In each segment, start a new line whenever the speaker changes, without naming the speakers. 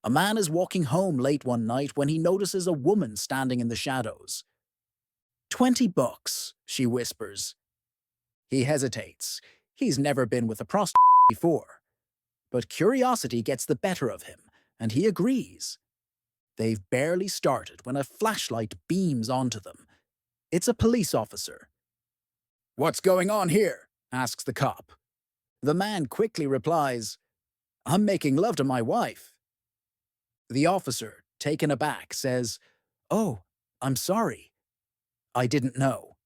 A man is walking home late one night when he notices a woman standing in the shadows. $20, she whispers. He hesitates. He's never been with a prostitute before. But curiosity gets the better of him, and he agrees. They've barely started when a flashlight beams onto them. It's a police officer. "What's going on here?" asks the cop. The man quickly replies, "I'm making love to my wife." The officer, taken aback, says, "Oh, I'm sorry. I didn't know."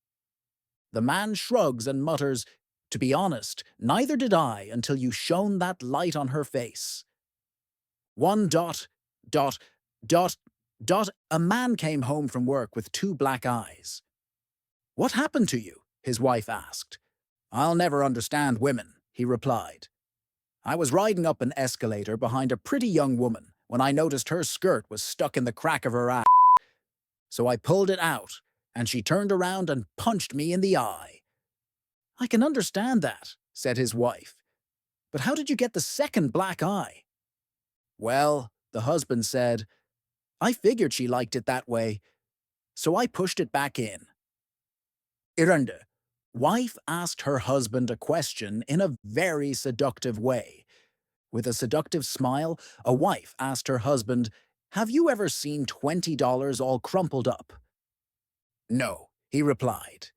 The man shrugs and mutters, "To be honest, neither did I until you shone that light on her face." One dot, dot, dot, dot. A man came home from work with two black eyes. "What happened to you?" his wife asked. "I'll never understand women," he replied. "I was riding up an escalator behind a pretty young woman when I noticed her skirt was stuck in the crack of her ass. So I pulled it out, and she turned around and punched me in the eye." "I can understand that," said his wife. "But how did you get the second black eye?" "Well," the husband said, "I figured she liked it that way, so I pushed it back in." Irande. Wife asked her husband a question in a very seductive way. With a seductive smile, a wife asked her husband, "Have you ever seen $20 all crumpled up?" "No," he replied.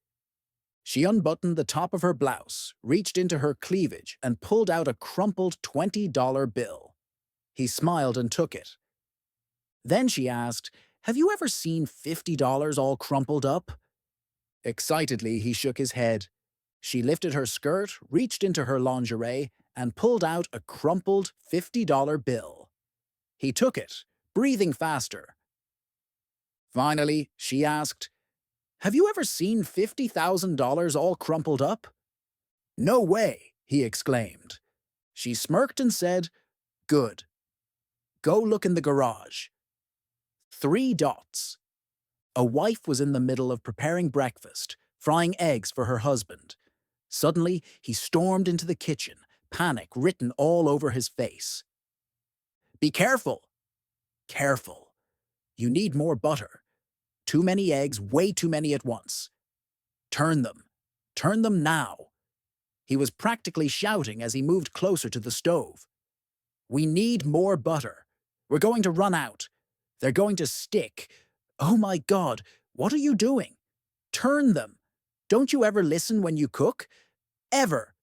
She unbuttoned the top of her blouse, reached into her cleavage, and pulled out a crumpled $20 bill. He smiled and took it. Then she asked, "Have you ever seen $50 all crumpled up?" Excitedly, he shook his head. She lifted her skirt, reached into her lingerie, and pulled out a crumpled $50 bill. He took it, breathing faster. Finally, she asked, "Have you ever seen $50,000 all crumpled up?" "No way," he exclaimed. She smirked and said, "Good. Go look in the garage." Three dots. A wife was in the middle of preparing breakfast, frying eggs for her husband. Suddenly, he stormed into the kitchen, panic written all over his face. "Be careful." "Careful. You need more butter. Too many eggs, way too many at once. Turn them. Turn them now." He was practically shouting as he moved closer to the stove. "We need more butter. We're going to run out. They're going to stick. Oh my God, what are you doing? Turn them. Don't you ever listen when you cook? Ever."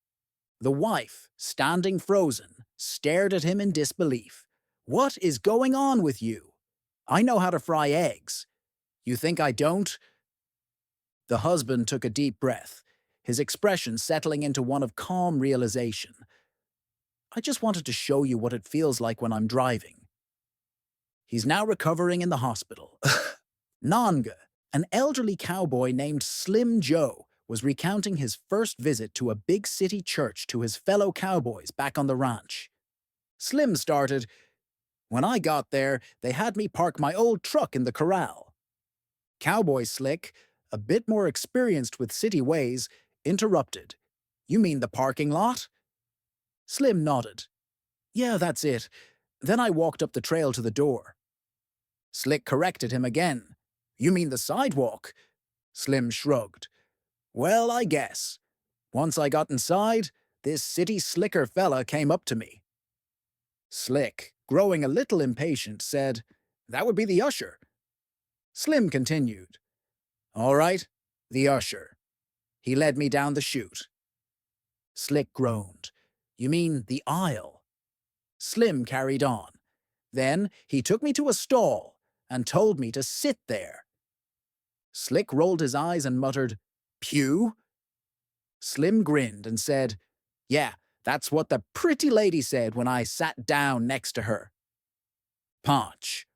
The wife, standing frozen, stared at him in disbelief. "What is going on with you? I know how to fry eggs. You think I don't?" The husband took a deep breath, his expression settling into one of calm realization. "I just wanted to show you what it feels like when I'm driving." He's now recovering in the hospital. Nanga, an elderly cowboy named Slim Joe, was recounting his first visit to a big city church to his fellow cowboys back on the ranch. Slim started, "When I got there, they had me park my old truck in the corral." Cowboy Slick, a bit more experienced with city ways, interrupted. "You mean the parking lot?" Slim nodded. "Yeah, that's it. Then I walked up the trail to the door." Slick corrected him again. "You mean the sidewalk?" Slim shrugged. "Well, I guess. Once I got inside, this city slicker fella came up to me." Slick, growing a little impatient, said, "That would be the usher." Slim continued, "All right, the usher. He led me down the chute." Slick groaned. "You mean the aisle?" Slim carried on. "Then he took me to a stall and told me to sit there." Slick rolled his eyes and muttered, "Pew?" Slim grinned and said, "Yeah, that's what the pretty lady said when I sat down next to her." Punch.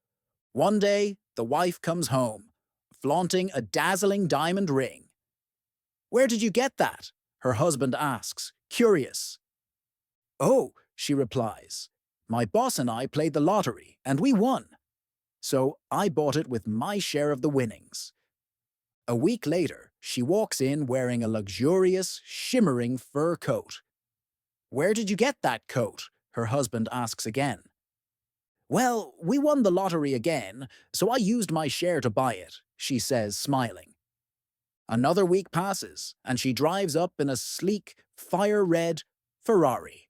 One day, the wife comes home, flaunting a dazzling diamond ring. "Where did you get that?" her husband asks, curious. "Oh," she replies, "my boss and I played the lottery, and we won. So I bought it with my share of the winnings." A week later, she walks in wearing a luxurious, shimmering fur coat. "Where did you get that coat?" her husband asks again. Well, we won the lottery again, so I used my share to buy it, she says, smiling. Another week passes, and she drives up in a sleek, fire-red Ferrari.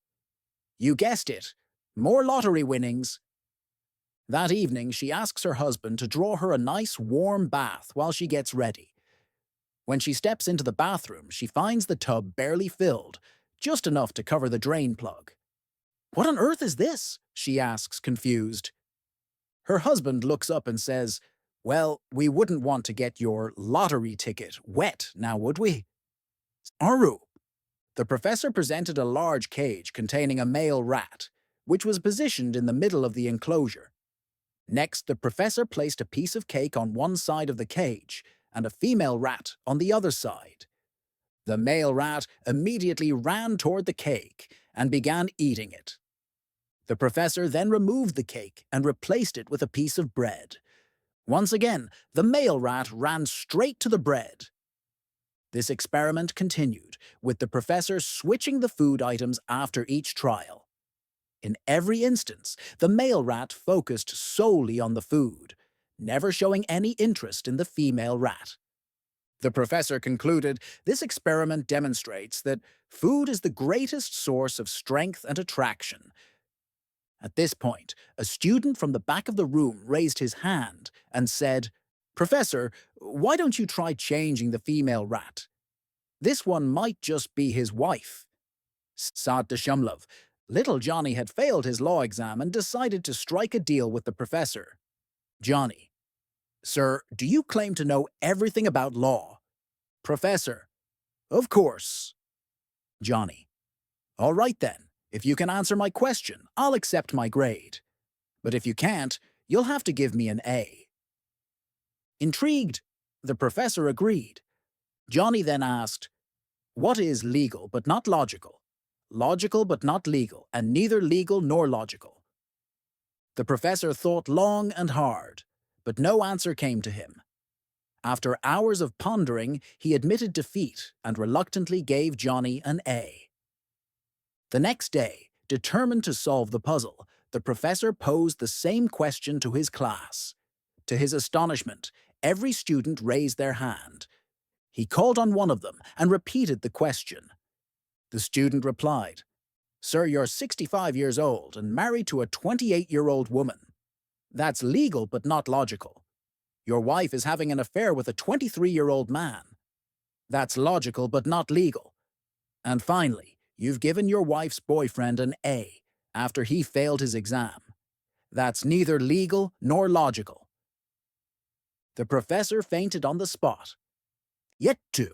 You guessed it, more lottery winnings. That evening, she asks her husband to draw her a nice warm bath while she gets ready. When she steps into the bathroom, she finds the tub barely filled, just enough to cover the drain plug. What on earth is this? She asks, confused. Her husband looks up and says, Well, we wouldn't want to get your lottery ticket wet, now would we? Aru. The professor presented a large cage containing a male rat, which was positioned in the middle of the enclosure. Next, the professor placed a piece of cake on one side of the cage and a female rat on the other side. The male rat immediately ran toward the cake and began eating it. The professor then removed the cake and replaced it with a piece of bread. Once again, the male rat ran straight to the bread. This experiment continued, with the professor switching the food items after each trial. In every instance, the male rat focused solely on the food, never showing any interest in the female rat. The professor concluded this experiment demonstrates that food is the greatest source of strength and attraction. At this point, a student from the back of the room raised his hand and said, Professor, why don't you try changing the female rat? This one might just be his wife. Saad Shumlov. Little Johnny had failed his law exam and decided to strike a deal with the professor. Johnny. Sir, do you claim to know everything about law? Professor. Of course. Johnny. All right then. If you can answer my question, I'll accept my grade. But if you can't, you'll have to give me an A. Intrigued, the professor agreed. Johnny then asked, What is legal but not logical? Logical but not legal, and neither legal nor logical. The professor thought long and hard, but no answer came to him. After hours of pondering, he admitted defeat and reluctantly gave Johnny an A. The next day, determined to solve the puzzle, the professor posed the same question to his class. To his astonishment, every student raised their hand. He called on one of them and repeated the question. The student replied, Sir, you're 65 years old and married to a 28-year-old woman. That's legal but not logical. Your wife is having an affair with a 23-year-old man. That's logical but not legal. And finally, you've given your wife's boyfriend an A after he failed his exam. That's neither legal nor logical. The professor fainted on the spot. Yet two.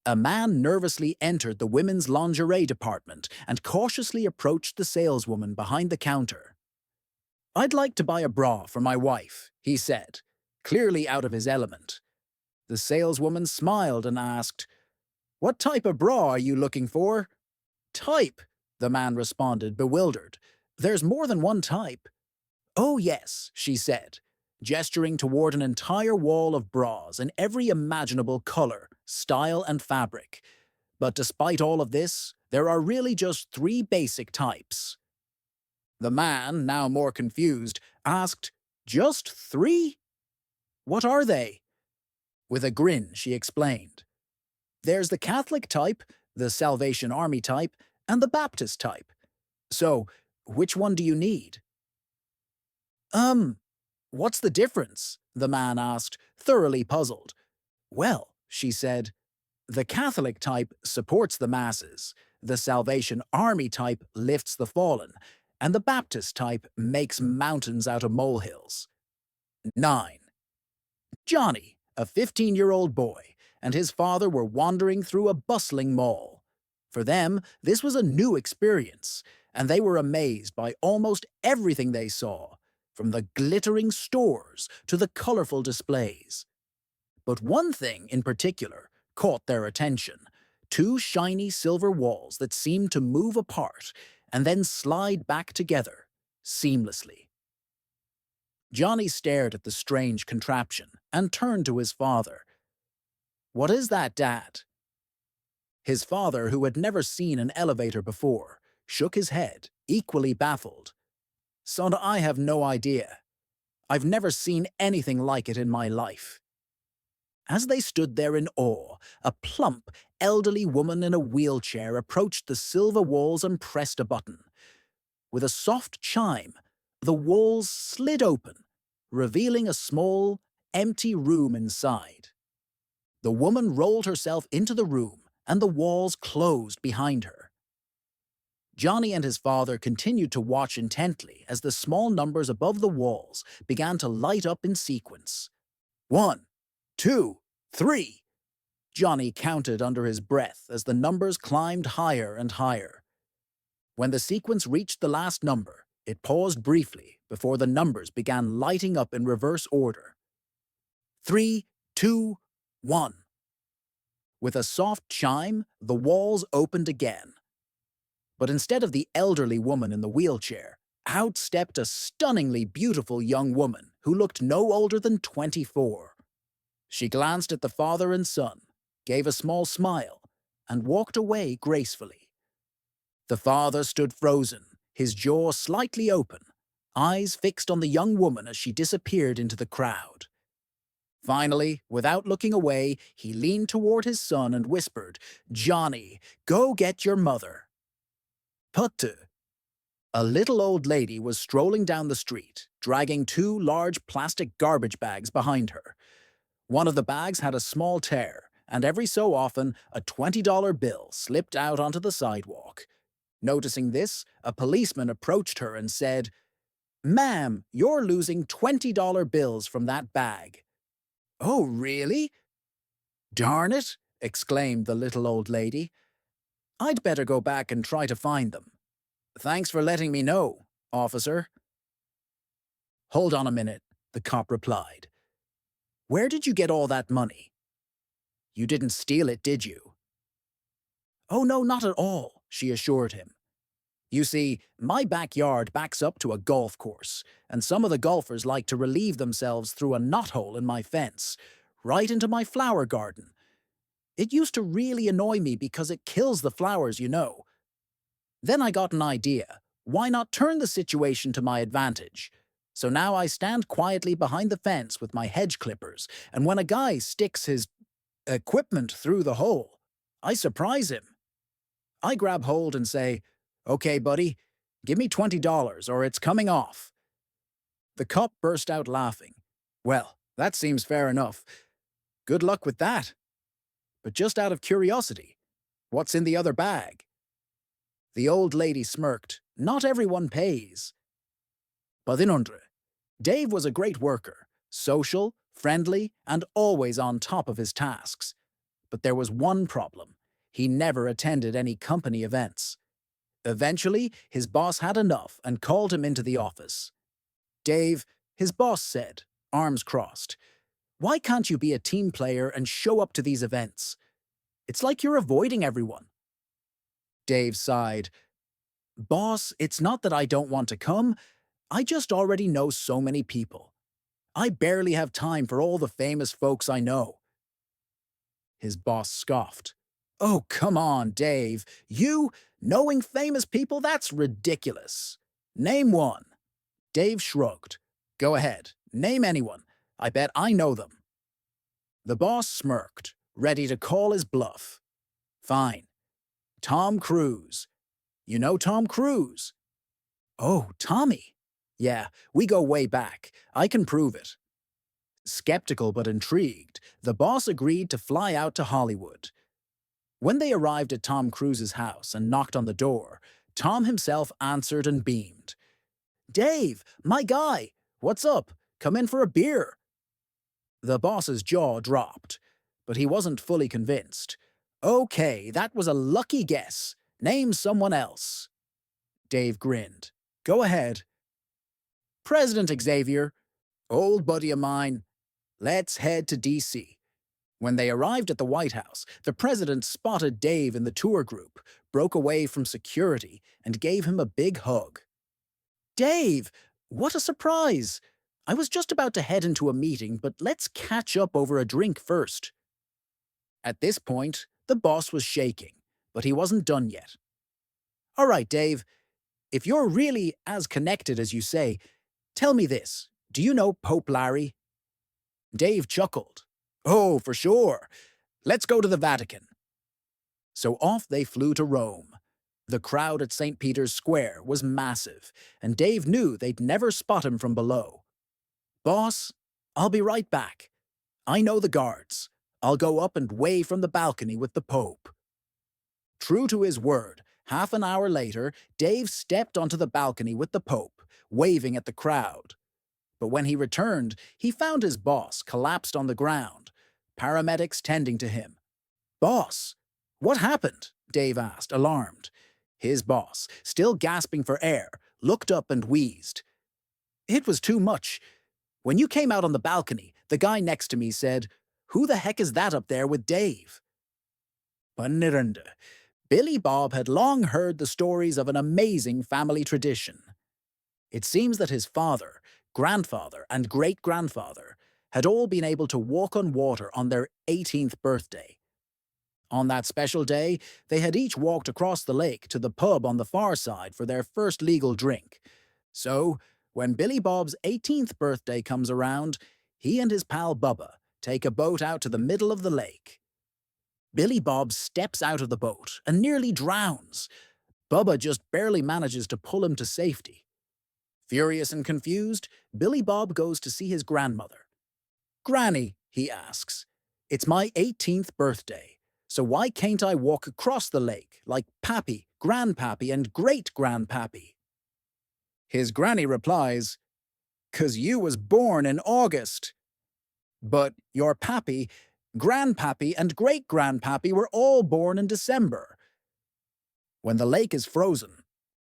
A man nervously entered the women's lingerie department and cautiously approached the saleswoman behind the counter. I'd like to buy a bra for my wife, he said, clearly out of his element. The saleswoman smiled and asked, What type of bra are you looking for? Type, the man responded, bewildered. There's more than one type. Oh yes, she said, gesturing toward an entire wall of bras in every imaginable color, style, and fabric. But despite all of this, there are really just 3 basic types. The man, now more confused, asked, Just 3? What are they? With a grin, she explained. There's the Catholic type, the Salvation Army type, and the Baptist type. So, which one do you need? What's the difference? The man asked, thoroughly puzzled. Well, she said, the Catholic type supports the masses, the Salvation Army type lifts the fallen, and the Baptist type makes mountains out of molehills. 9. Johnny, a 15-year-old boy, and his father were wandering through a bustling mall. For them, this was a new experience, and they were amazed by almost everything they saw, from the glittering stores to the colorful displays. But one thing in particular caught their attention: 2 shiny silver walls that seemed to move apart and then slide back together seamlessly. Johnny stared at the strange contraption and turned to his father. What is that, Dad? His father, who had never seen an elevator before, shook his head, equally baffled. Son, I have no idea. I've never seen anything like it in my life. As they stood there in awe, a plump, elderly woman in a wheelchair approached the silver walls and pressed a button. With a soft chime, the walls slid open, revealing a small, empty room inside. The woman rolled herself into the room, and the walls closed behind her. Johnny and his father continued to watch intently as the small numbers above the walls began to light up in sequence. 1, 2, 3. Johnny counted under his breath as the numbers climbed higher and higher. When the sequence reached the last number, it paused briefly before the numbers began lighting up in reverse order. 3, 2, 1. With a soft chime, the walls opened again. But instead of the elderly woman in the wheelchair, out stepped a stunningly beautiful young woman who looked no older than 24. She glanced at the father and son, gave a small smile, and walked away gracefully. The father stood frozen, his jaw slightly open, eyes fixed on the young woman as she disappeared into the crowd. Finally, without looking away, he leaned toward his son and whispered, "Johnny, go get your mother." Putte. A little old lady was strolling down the street, dragging 2 large plastic garbage bags behind her. One of the bags had a small tear, and every so often a $20 bill slipped out onto the sidewalk. Noticing this, a policeman approached her and said, "Ma'am, you're losing $20 bills from that bag." "Oh, really?" "Darn it!" exclaimed the little old lady. "I'd better go back and try to find them. Thanks for letting me know, officer." "Hold on a minute," the cop replied. "Where did you get all that money? You didn't steal it, did you?" "Oh, no, not at all," she assured him. "You see, my backyard backs up to a golf course, and some of the golfers like to relieve themselves through a knothole in my fence, right into my flower garden. It used to really annoy me because it kills the flowers, you know. Then I got an idea. Why not turn the situation to my advantage? So now I stand quietly behind the fence with my hedge clippers, and when a guy sticks his equipment through the hole, I surprise him. I grab hold and say, 'Okay, buddy, give me $20 or it's coming off.'" The cop burst out laughing. "Well, that seems fair enough. Good luck with that. But just out of curiosity, what's in the other bag?" The old lady smirked. "Not everyone pays." Padinondre. Dave was a great worker, social, friendly, and always on top of his tasks. But there was one problem. He never attended any company events. Eventually, his boss had enough and called him into the office. "Dave," his boss said, arms crossed, "why can't you be a team player and show up to these events? It's like you're avoiding everyone." Dave sighed. "Boss, it's not that I don't want to come. I just already know so many people. I barely have time for all the famous folks I know." His boss scoffed. "Oh, come on, Dave. You, knowing famous people, that's ridiculous. Name one." Dave shrugged. "Go ahead, name anyone. I bet I know them." The boss smirked, ready to call his bluff. "Fine. Tom Cruise. You know Tom Cruise?" "Oh, Tommy. Yeah, we go way back. I can prove it." Skeptical but intrigued, the boss agreed to fly out to Hollywood. When they arrived at Tom Cruise's house and knocked on the door, Tom himself answered and beamed. "Dave, my guy, what's up? Come in for a beer." The boss's jaw dropped, but he wasn't fully convinced. "Okay, that was a lucky guess. Name someone else." Dave grinned. "Go ahead." "President Xavier. Old buddy of mine. Let's head to D.C." When they arrived at the White House, the president spotted Dave in the tour group, broke away from security, and gave him a big hug. "Dave, what a surprise! I was just about to head into a meeting, but let's catch up over a drink first." At this point, the boss was shaking, but he wasn't done yet. "All right, Dave, If you're really as connected as you say, tell me this. Do you know Pope Larry? Dave chuckled. Oh, for sure. Let's go to the Vatican. So off they flew to Rome. The crowd at St. Peter's Square was massive, and Dave knew they'd never spot him from below. Boss, I'll be right back. I know the guards. I'll go up and wave from the balcony with the Pope. True to his word, half an hour later, Dave stepped onto the balcony with the Pope, waving at the crowd. But when he returned, he found his boss collapsed on the ground, paramedics tending to him. Boss, what happened? Dave asked, alarmed. His boss, still gasping for air, looked up and wheezed. It was too much. When you came out on the balcony, the guy next to me said, "Who the heck is that up there with Dave?" Paniranda. Billy Bob had long heard the stories of an amazing family tradition. It seems that his father, grandfather, and great-grandfather had all been able to walk on water on their 18th birthday. On that special day, they had each walked across the lake to the pub on the far side for their first legal drink. So, when Billy Bob's 18th birthday comes around, he and his pal Bubba take a boat out to the middle of the lake. Billy Bob steps out of the boat and nearly drowns. Bubba just barely manages to pull him to safety. Furious and confused, Billy Bob goes to see his grandmother. "Granny," he asks, "it's my 18th birthday, so why can't I walk across the lake like Pappy, Grandpappy, and Great-Grandpappy?" His granny replies, "'Cause you was born in August." "But your Pappy, Grandpappy, and Great-Grandpappy were all born in December." When the lake is frozen,